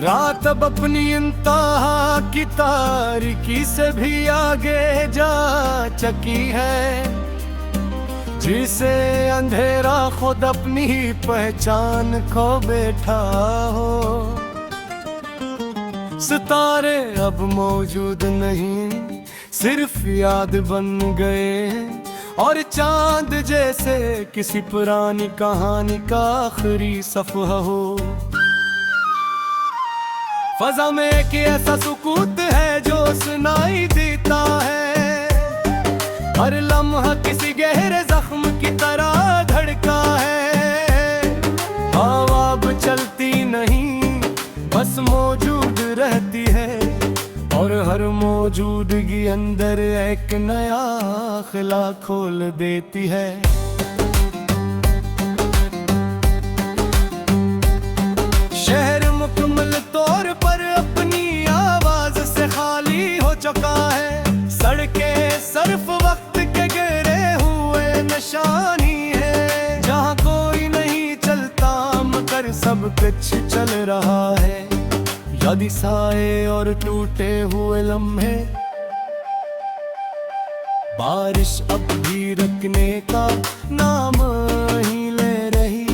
रात अब अपनी इंतहा की तारीकी से भी आगे जा चकी है, जिसे अंधेरा खुद अपनी ही पहचान खो बैठा हो। सितारे अब मौजूद नहीं, सिर्फ याद बन गए, और चांद जैसे किसी पुरानी कहानी का आखिरी सफ़हा हो। फजा में एक ऐसा सुकूत है जो सुनाई देता है, हर लम्हा किसी गहरे जख्म की तरह धड़का है। हवा अब चलती नहीं, बस मौजूद रहती है, और हर मौजूदगी अंदर एक नया खिला खोल देती है। शहर मुकम्मल तौर पर अपनी आवाज से खाली हो चुका है, सड़कें सिर्फ वक्त के गिरे हुए निशानी है। जहाँ कोई नहीं चलता मगर सब कुछ चल रहा है, याद साए और टूटे हुए लम्हे। बारिश अब भी रुकने का नाम ही ले रही,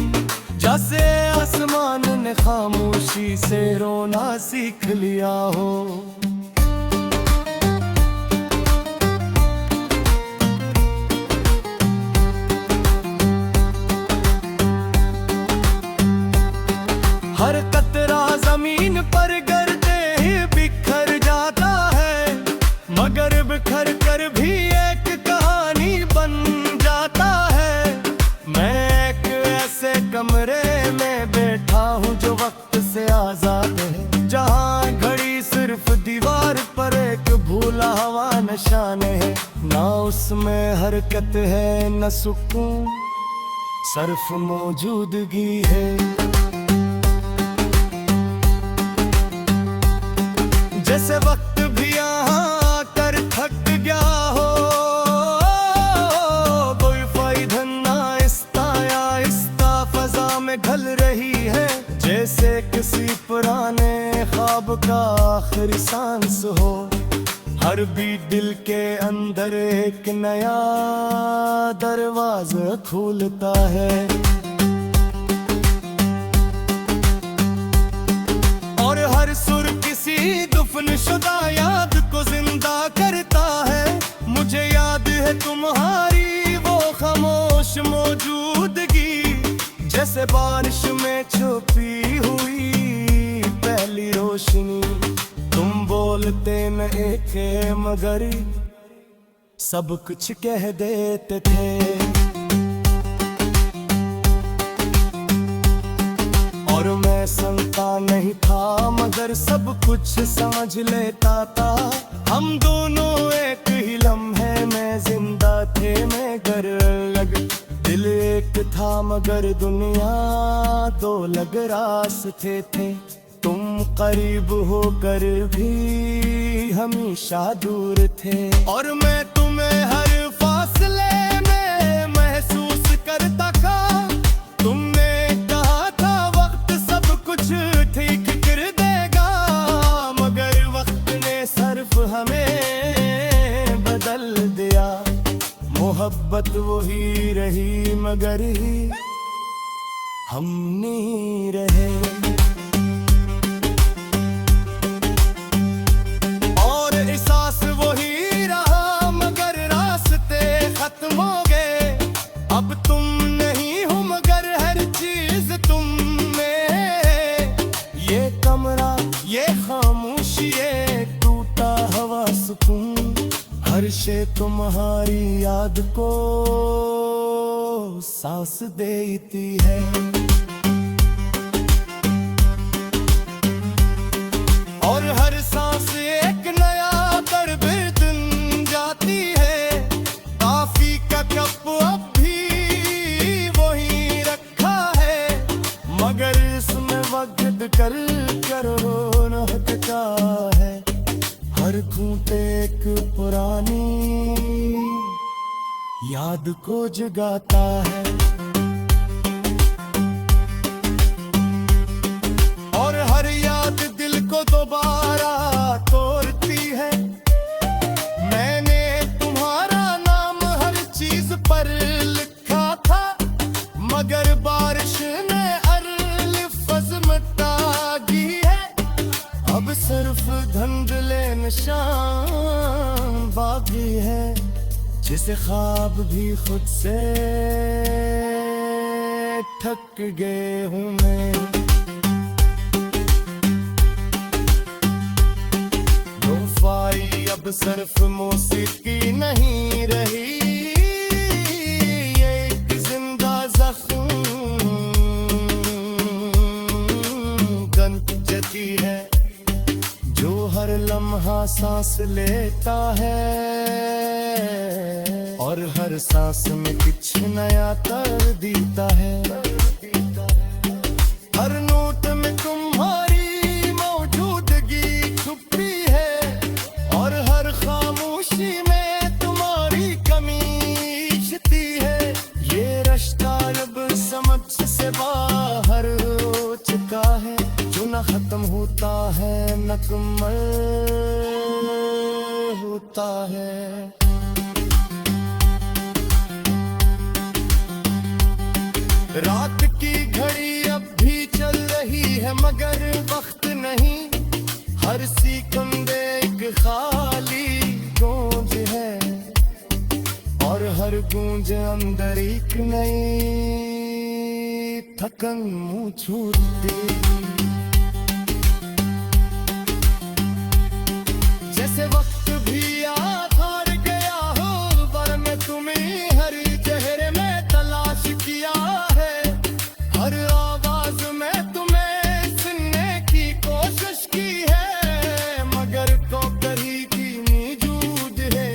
जैसे आसमान ने खामोशी से रोना सीख लिया हो। हर कतरा जमीन पर गिरते ही बिखर जाता है, मगर बिखर कर भी एक कहानी बन जाता है। मैं एक ऐसे कमरे में बैठा हूँ जो वक्त से आजाद है, जहाँ घड़ी सिर्फ दीवार पर एक भूला हुआ निशान है। ना उसमें हरकत है न सुकून, सिर्फ मौजूदगी है। जैसे वक्त भी यहाँ आकर थक गया हो, कोई फायदा ना आहिस्ता फजा में ढल रही है, जैसे किसी पुराने ख्वाब का आखिरी सांस हो। हर बीट दिल के अंदर एक नया दरवाजा खुलता है, और हर सुर किसी दफनशुदा याद को जिंदा करता है। मुझे याद है तुम्हारी वो खामोश मौजूदगी, जैसे बारिश में छुपी हुई पहली रोशनी। तुम बोलते न एक मगर सब कुछ कह देते थे, और मैं सुनता नहीं था मगर सब कुछ समझ लेता था। हम दोनों एक ही लम्हे में जिंदा थे, मगर लग दिल एक था मगर दुनिया दो लग रास्ते थे। तुम करीब होकर भी हमेशा दूर थे, और मैं तुम्हें हर फासले में महसूस करता था। तुमने कहा था वक्त सब कुछ ठीक कर देगा, मगर वक्त ने सिर्फ हमें बदल दिया। मोहब्बत वही रही मगर हम नहीं रहे, और एहसास वही रहा मगर रास्ते खत्म हो गए। अब तुम नहीं हो मगर हर चीज तुम में, ये कमरा ये खामोशी ये टूटा हवा सुकून, हर शे तुम्हारी याद को सांस देती है। और हर सांस एक नया दर्द दिन जाती है। काफी का कप अब भी वही रखा है, मगर इसमें वक्त कर रोना हटता है। हर घूंट एक पुरानी याद को जगाता है, और हर याद दिल भी है जिसे ख्वाब भी खुद से थक गए हूँ मैं। लोफाई अब सिर्फ मौसीकी नहीं रही, ये एक जिंदा जख्म गंजती है जो हर लम्हा सांस लेता है और हर सांस में कुछ नया कर देता है। हर नोट में तुम्हारी मौजूदगी छुपी है और हर खामोशी में तुम्हारी कमी छिपी है। ये रिश्ता अब समझ से बाहर हो चुका है, जो न खत्म होता है न मुकम्मल होता है। रात की घड़ी अब भी चल रही है मगर वक्त नहीं, हर सेकंड एक खाली गूंज है और हर गूंज अंदर एक नई थकन मुँह छूटती। जैसे वक्त भी याद हार गया हो, पर मैं तुम्हें हर चेहरे में तलाश किया है, हर आवाज में तुम्हें सुनने की कोशिश की है, मगर तो कहीं की नीजूद है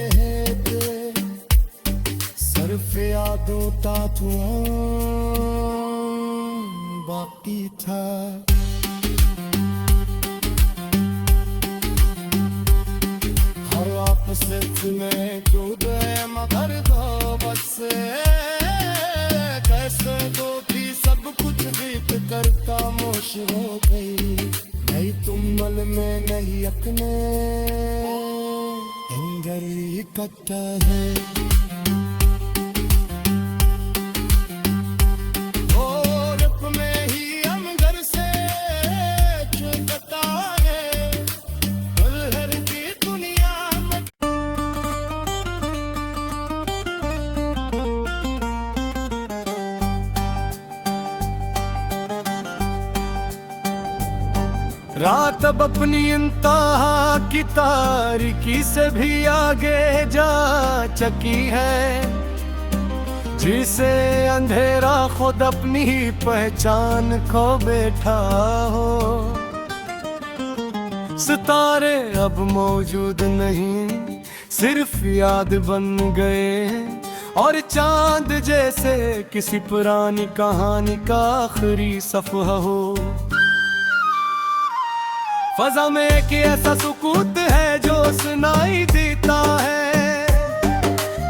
सिर्फ यादों का धुआं बाकी था। सिर्फ में कूद है मगर दो बस कैसे दो भी सब कुछ बीत कर खामोश हो गई। नहीं तुम मल में नहीं अपने अंदर इकट्ठा है। रात अब अपनी इंतहा की तारीकी से भी आगे जा चकी है, जिसे अंधेरा खुद अपनी ही पहचान खो बैठा हो। सितारे अब मौजूद नहीं, सिर्फ याद बन गए और चांद जैसे किसी पुरानी कहानी का आखिरी सफ़हा हो। फजा में एक ऐसा सुकूत है जो सुनाई देता है,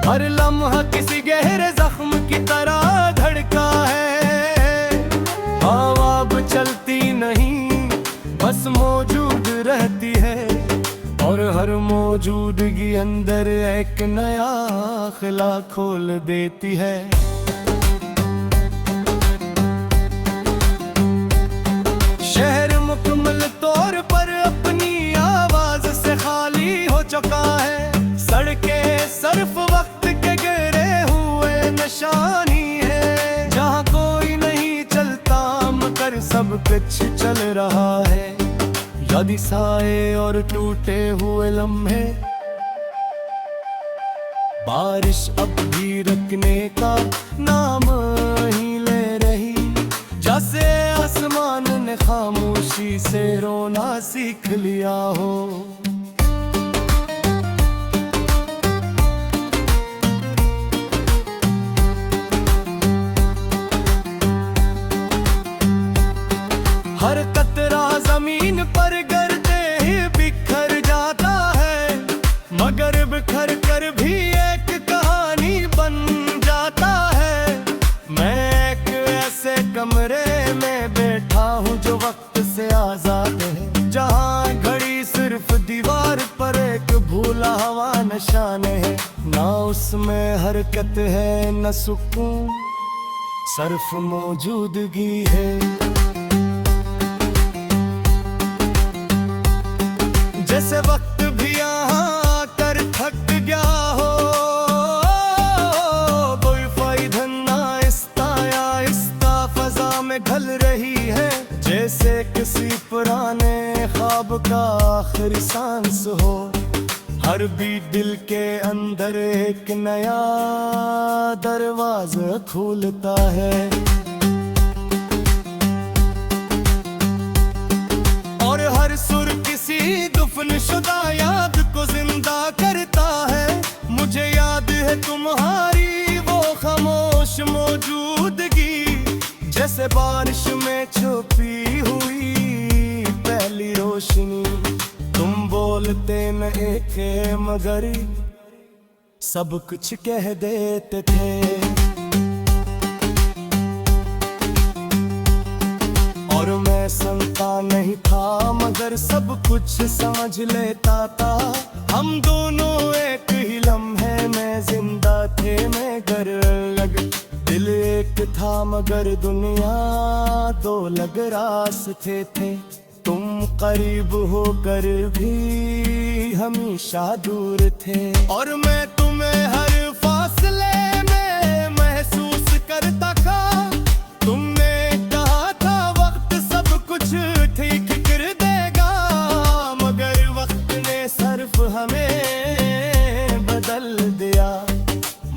हर लम्हा किसी गहरे जख्म की तरह धड़का है। हवा अब चलती नहीं बस मौजूद रहती है और हर मौजूदगी अंदर एक नया खिला खोल देती है। शहर मुकम्मल तौर पर अपनी आवाज से खाली हो चुका है, सड़कें सिर्फ वक्त के गिरे हुए निशानी है। जहाँ कोई नहीं चलता मगर सब कुछ चल रहा है, यादी साए और टूटे हुए लम्हे। बारिश अब भी रुकने का नाम ही ले रही, जैसे आसमान ने खामोशी से रोना सीख लिया हो। हर कतरा जमीन पर गिरते ही बिखर जाता है, मगर बिखर कर भी एक कहानी बन जाता है। मैं एक ऐसे कमरे में बैठा हूँ जो वक्त से आजाद है, जहाँ घड़ी सिर्फ दीवार पर एक भूला हुआ निशान है। ना उसमें हरकत है न सुकून, सिर्फ मौजूदगी है। जैसे वक्त भी यहाँ आकर थक गया आखिरी सांस हो। हर बीट दिल के अंदर एक नया दरवाजा खुलता है, और हर सुर किसी दफनशुदा याद को जिंदा करता है। मुझे याद है तुम्हारी वो खामोश मौजूदगी, जैसे बारिश में छुपी हुई पहली रोशनी। तुम बोलते न एक मगर सब कुछ कह देते थे। और मैं सुनता नहीं था मगर सब कुछ समझ लेता था। हम दोनों एक ही लम्हे में जिंदा थे मगर अलग। दिल एक था मगर दुनिया दो अलग रास्ते थे। तुम करीब होकर भी हमेशा दूर थे, और मैं तुम्हें हर फासले में महसूस करता था। तुमने कहा था वक्त सब कुछ ठीक कर देगा, मगर वक्त ने सिर्फ हमें बदल दिया।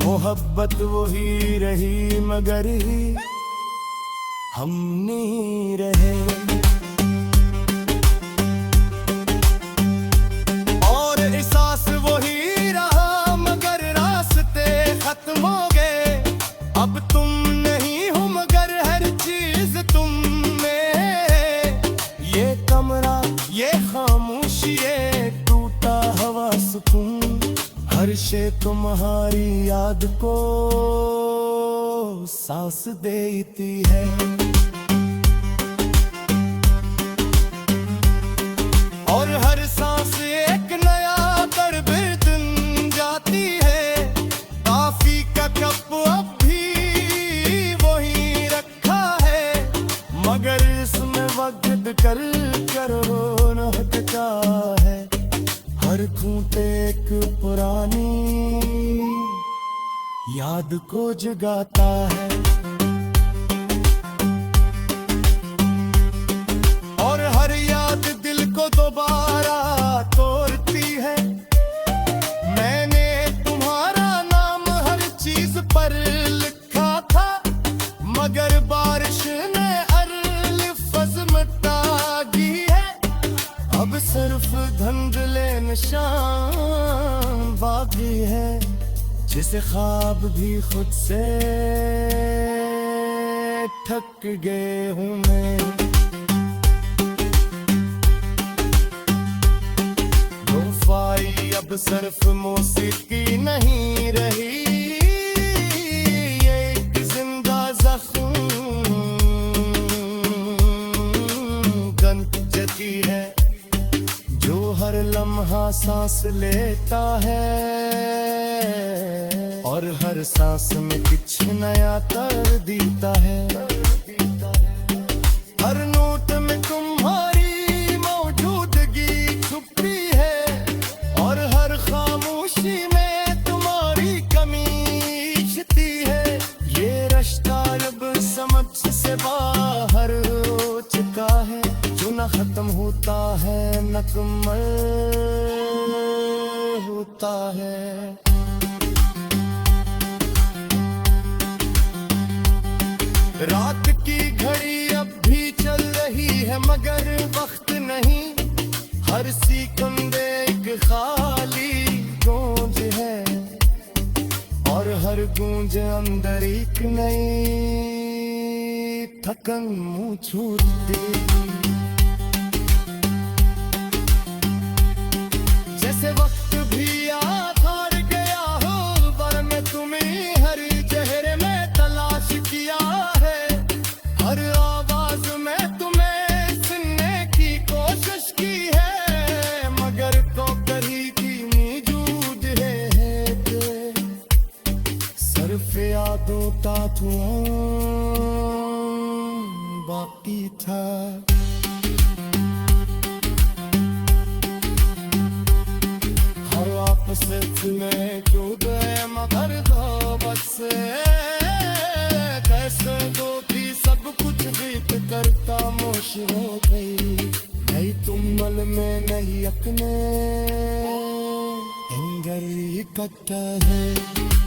मोहब्बत वही रही मगर हम नहीं रहे। और एहसास वही रहा मगर रास्ते खत्म हो गए। अब तुम नहीं हो मगर हर चीज तुम में। ये कमरा, ये खामोशी, ये टूटा हवा सुकून, हर शे तुम्हारी याद को सांस देती है। और हर सांस एक नया दर्द दिन जाती है। काफी का कप अब भी वही रखा है, मगर इसमें वक्त कर रोना हटता है। हर घूंट एक पुरानी याद को जगाता है। और हर याद दिल को दोबारा तोड़ती है। मैंने तुम्हारा नाम हर चीज पर लिखा था, मगर बारिश ने अल्फाज मिटा दी है। अब सिर्फ धुंधले निशान बाकी है, जिसे ख्वाब भी खुद से थक गए हूँ मैं। रोफ़ाई अब सिर्फ मौसीकी नहीं रही, ये एक जिंदा ज़ख्म गंजती है, जो हर लम्हा सांस लेता है। और हर सांस में कुछ नया कर देता है। हर नोट में तुम्हारी मौजूदगी छुपी है, और हर खामोशी में तुम्हारी कमी छिपी है। ये रिश्ता अब समझ से बाहर हो चुका है, जो न खत्म होता है न मुकम्मल होता है। रात की घड़ी अब भी चल रही है मगर वक्त नहीं। हर सिकंदे एक खाली गूंज है, और हर गूंज अंदर एक नई थकन मुँह छूटती। जैसे वक्त भी याद हार गया हो, पर मैं तुम्हें हर चेहरे में तलाश किया है। हर आवाज में तुम्हें सुनने की कोशिश की है, मगर तो कहीं की मौजूद है सिर्फ यादों का धुआं बाकी था। सिर्फ में डूब गए मगर दो बस कैसे दो भी सब कुछ बीत कर खामोश हो गई। नहीं तुम मल में नहीं अपने अंदर इकट्ठा है।